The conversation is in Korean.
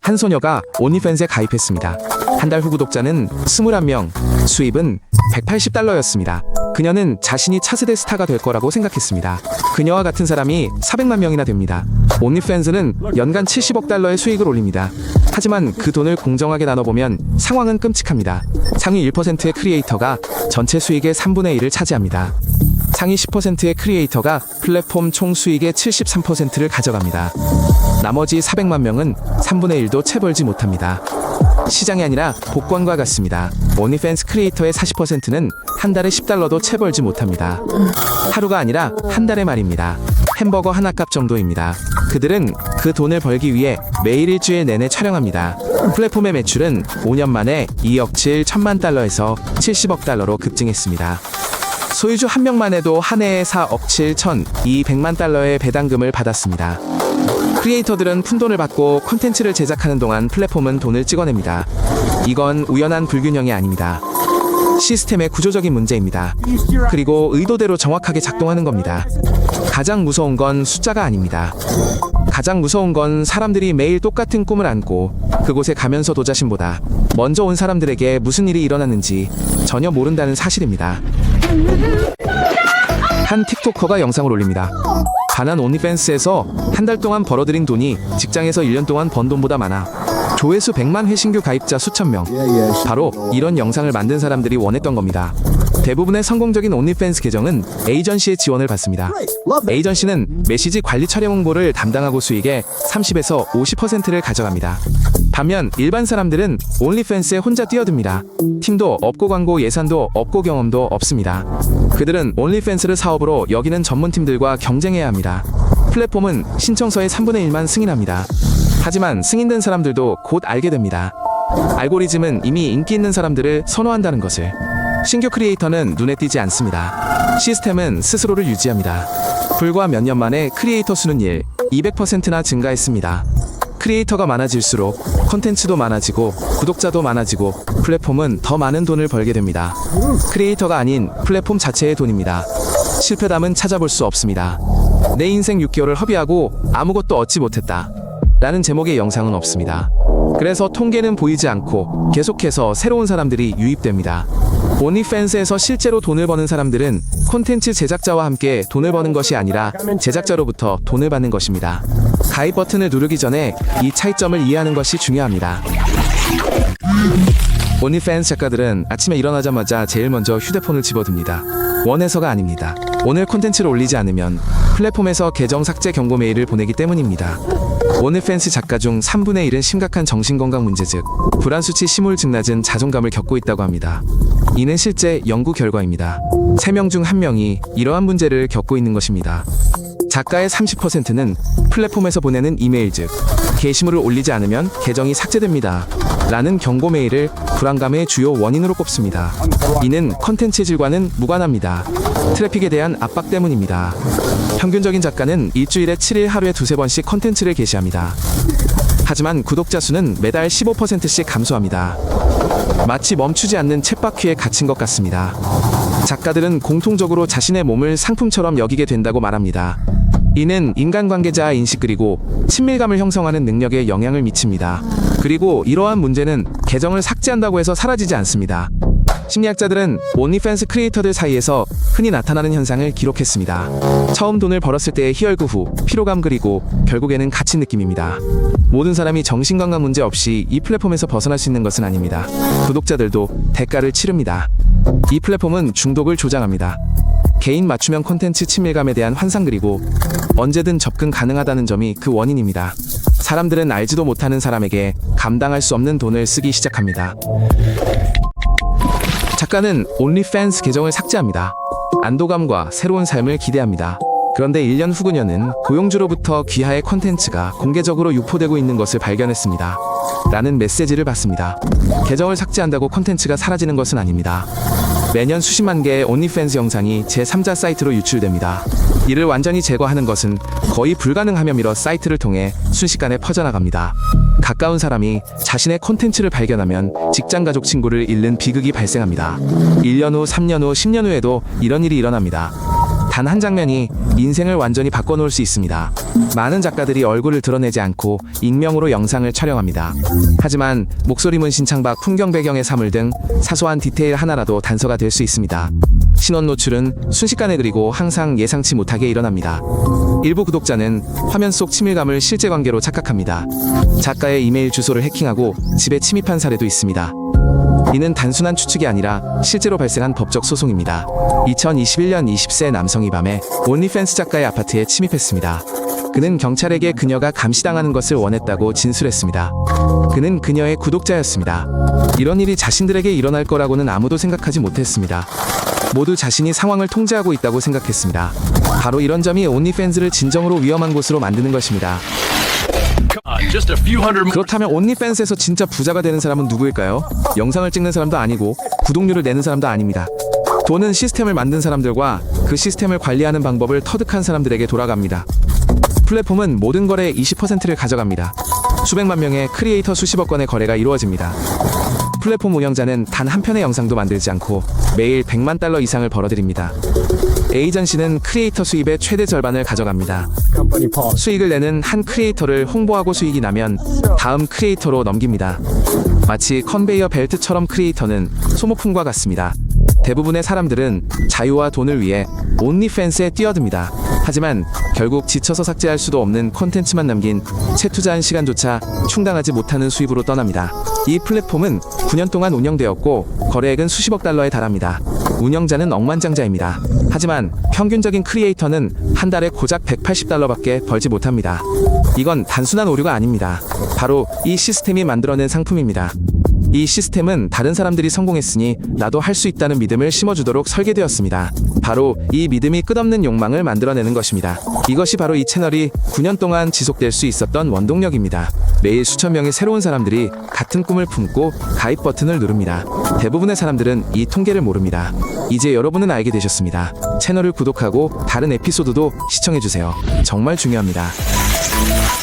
한 소녀가 온리팬스에 가입했습니다. 한 달 후 구독자는 21명, 수입은 $180였습니다. 그녀는 자신이 차세대 스타가 될 거라고 생각했습니다. 그녀와 같은 사람이 400만 명이나 됩니다. 온리팬스는 연간 $70억 수익을 올립니다. 하지만 그 돈을 공정하게 나눠보면 상황은 끔찍합니다. 상위 1%의 크리에이터가 전체 수익의 3분의 1을 차지합니다. 상위 10%의 크리에이터가 플랫폼 총 수익의 73%를 가져갑니다. 나머지 400만 명은 3분의 1도 채 벌지 못합니다. 시장이 아니라 복권과 같습니다. 온리팬스 크리에이터의 40%는 한 달에 $10도 채 벌지 못합니다. 하루가 아니라 한 달의 말입니다. 햄버거 하나 값 정도입니다. 그들은 그 돈을 벌기 위해 매일 일주일 내내 촬영합니다. 플랫폼의 매출은 5년 만에 2억 7천만 달러에서 $70억 달러로 급증했습니다. 소유주 한 명만 해도 한 해에 4억 7,200만 달러의 배당금을 받았습니다. 크리에이터들은 푼돈을 받고 콘텐츠를 제작하는 동안 플랫폼은 돈을 찍어냅니다. 이건 우연한 불균형이 아닙니다. 시스템의 구조적인 문제입니다. 그리고 의도대로 정확하게 작동하는 겁니다. 가장 무서운 건 숫자가 아닙니다. 가장 무서운 건 사람들이 매일 똑같은 꿈을 안고 그곳에 가면서도 자신보다 먼저 온 사람들에게 무슨 일이 일어났는지 전혀 모른다는 사실입니다. 한 틱토커가 영상을 올립니다. 가난 온리팬스에서 한 달 동안 벌어들인 돈이 직장에서 1년 동안 번 돈보다 많아. 조회수 100만 회 신규 가입자 수천 명. 바로 이런 영상을 만든 사람들이 원했던 겁니다. 대부분의 성공적인 온리팬스 계정은 에이전시의 지원을 받습니다. 에이전시는 메시지 관리 촬영 홍보를 담당하고 수익의 30에서 50%를 가져갑니다. 반면 일반 사람들은 온리팬스에 혼자 뛰어듭니다. 팀도 없고 광고 예산도 없고 경험도 없습니다. 그들은 온리팬스를 사업으로 여기는 전문팀들과 경쟁해야 합니다. 플랫폼은 신청서의 3분의 1만 승인합니다. 하지만 승인된 사람들도 곧 알게 됩니다. 알고리즘은 이미 인기 있는 사람들을 선호한다는 것을. 신규 크리에이터는 눈에 띄지 않습니다. 시스템은 스스로를 유지합니다. 불과 몇 년 만에 크리에이터 수는 200%나 증가했습니다. 크리에이터가 많아질수록 콘텐츠도 많아지고 구독자도 많아지고 플랫폼은 더 많은 돈을 벌게 됩니다. 크리에이터가 아닌 플랫폼 자체의 돈입니다. 실패담은 찾아볼 수 없습니다. 내 인생 6개월을 허비하고 아무것도 얻지 못했다 라는 제목의 영상은 없습니다. 그래서 통계는 보이지 않고 계속해서 새로운 사람들이 유입됩니다. 온리팬스에서 실제로 돈을 버는 사람들은 콘텐츠 제작자와 함께 돈을 버는 것이 아니라 제작자로부터 돈을 받는 것입니다. 가입 버튼을 누르기 전에 이 차이점을 이해하는 것이 중요합니다. 온리팬스 작가들은 아침에 일어나자마자 제일 먼저 휴대폰을 집어듭니다. 원해서가 아닙니다. 오늘 콘텐츠를 올리지 않으면 플랫폼에서 계정 삭제 경고 메일을 보내기 때문입니다. 온리팬스 작가 중 3분의 1은 심각한 정신건강 문제 즉 불안 수치 심울증 낮은 자존감을 겪고 있다고 합니다. 이는 실제 연구 결과입니다. 3명 중 1명이 이러한 문제를 겪고 있는 것입니다. 작가의 30%는 플랫폼에서 보내는 이메일 즉 게시물을 올리지 않으면 계정이 삭제됩니다 라는 경고 메일을 불안감의 주요 원인으로 꼽습니다. 이는 컨텐츠 질과는 무관합니다. 트래픽에 대한 압박 때문입니다. 평균적인 작가는 일주일에 7일 하루에 2-3번씩 컨텐츠를 게시합니다. 하지만 구독자 수는 매달 15%씩 감소합니다. 마치 멈추지 않는 쳇바퀴에 갇힌 것 같습니다. 작가들은 공통적으로 자신의 몸을 상품처럼 여기게 된다고 말합니다. 이는 인간관계자 인식 그리고 친밀감을 형성하는 능력에 영향을 미칩니다. 그리고 이러한 문제는 계정을 삭제한다고 해서 사라지지 않습니다. 심리학자들은 온리팬스 크리에이터들 사이에서 흔히 나타나는 현상을 기록했습니다. 처음 돈을 벌었을 때의 희열구 후 피로감 그리고 결국에는 갇힌 느낌입니다. 모든 사람이 정신건강 문제 없이 이 플랫폼에서 벗어날 수 있는 것은 아닙니다. 구독자들도 대가를 치릅니다. 이 플랫폼은 중독을 조장합니다. 개인 맞춤형 콘텐츠 친밀감에 대한 환상 그리고 언제든 접근 가능하다는 점이 그 원인입니다. 사람들은 알지도 못하는 사람에게 감당할 수 없는 돈을 쓰기 시작합니다. 작가는 온리팬스 계정을 삭제합니다. 안도감과 새로운 삶을 기대합니다. 그런데 1년 후 그녀는 고용주로부터 귀하의 콘텐츠가 공개적으로 유포되고 있는 것을 발견했습니다. 라는 메시지를 받습니다. 계정을 삭제한다고 콘텐츠가 사라지는 것은 아닙니다. 매년 수십만 개의 온리팬스 영상이 제3자 사이트로 유출됩니다. 이를 완전히 제거하는 것은 거의 불가능하며밀어 사이트를 통해 순식간에 퍼져나갑니다. 가까운 사람이 자신의 콘텐츠를 발견하면 직장 가족 친구를 잃는 비극이 발생합니다. 1년 후, 3년 후, 10년 후에도 이런 일이 일어납니다. 단 한 장면이 인생을 완전히 바꿔놓을 수 있습니다. 많은 작가들이 얼굴을 드러내지 않고 익명으로 영상을 촬영합니다. 하지만 목소리 문신 창박, 풍경 배경의 사물 등 사소한 디테일 하나라도 단서가 될 수 있습니다. 신원 노출은 순식간에 그리고 항상 예상치 못하게 일어납니다. 일부 구독자는 화면 속 친밀감을 실제 관계로 착각합니다. 작가의 이메일 주소를 해킹하고 집에 침입한 사례도 있습니다. 이는 단순한 추측이 아니라 실제로 발생한 법적 소송입니다. 2021년 20세 남성이 밤에 온리팬스 작가의 아파트에 침입했습니다. 그는 경찰에게 그녀가 감시당하는 것을 원했다고 진술했습니다. 그는 그녀의 구독자였습니다. 이런 일이 자신들에게 일어날 거라고는 아무도 생각하지 못했습니다. 모두 자신이 상황을 통제하고 있다고 생각했습니다. 바로 이런 점이 온리팬스를 진정으로 위험한 곳으로 만드는 것입니다. 그렇다면 온리팬스에서 진짜 부자가 되는 사람은 누구일까요? 영상을 찍는 사람도 아니고 구독료를 내는 사람도 아닙니다. 돈은 시스템을 만든 사람들과 그 시스템을 관리하는 방법을 터득한 사람들에게 돌아갑니다. 플랫폼은 모든 거래의 20%를 가져갑니다. 수백만 명의 크리에이터 수십억 건의 거래가 이루어집니다. 플랫폼 운영자는 단 한 편의 영상도 만들지 않고 매일 100만 달러 이상을 벌어들입니다. 에이전시는 크리에이터 수입의 최대 절반을 가져갑니다. 수익을 내는 한 크리에이터를 홍보하고 수익이 나면 다음 크리에이터로 넘깁니다. 마치 컨베이어 벨트처럼 크리에이터는 소모품과 같습니다. 대부분의 사람들은 자유와 돈을 위해 온리팬스에 뛰어듭니다. 하지만 결국 지쳐서 삭제할 수도 없는 콘텐츠만 남긴 채 투자한 시간조차 충당하지 못하는 수입으로 떠납니다. 이 플랫폼은 9년 동안 운영되었고 거래액은 수십억 달러에 달합니다. 운영자는 억만장자입니다. 하지만 평균적인 크리에이터는 한 달에 고작 180달러밖에 벌지 못합니다. 이건 단순한 오류가 아닙니다. 바로 이 시스템이 만들어낸 상품입니다. 이 시스템은 다른 사람들이 성공했으니 나도 할 수 있다는 믿음을 심어주도록 설계되었습니다. 바로 이 믿음이 끝없는 욕망을 만들어내는 것입니다. 이것이 바로 이 채널이 9년 동안 지속될 수 있었던 원동력입니다. 매일 수천 명의 새로운 사람들이 같은 꿈을 품고 가입 버튼을 누릅니다. 대부분의 사람들은 이 통계를 모릅니다. 이제 여러분은 알게 되셨습니다. 채널을 구독하고 다른 에피소드도 시청해주세요. 정말 중요합니다.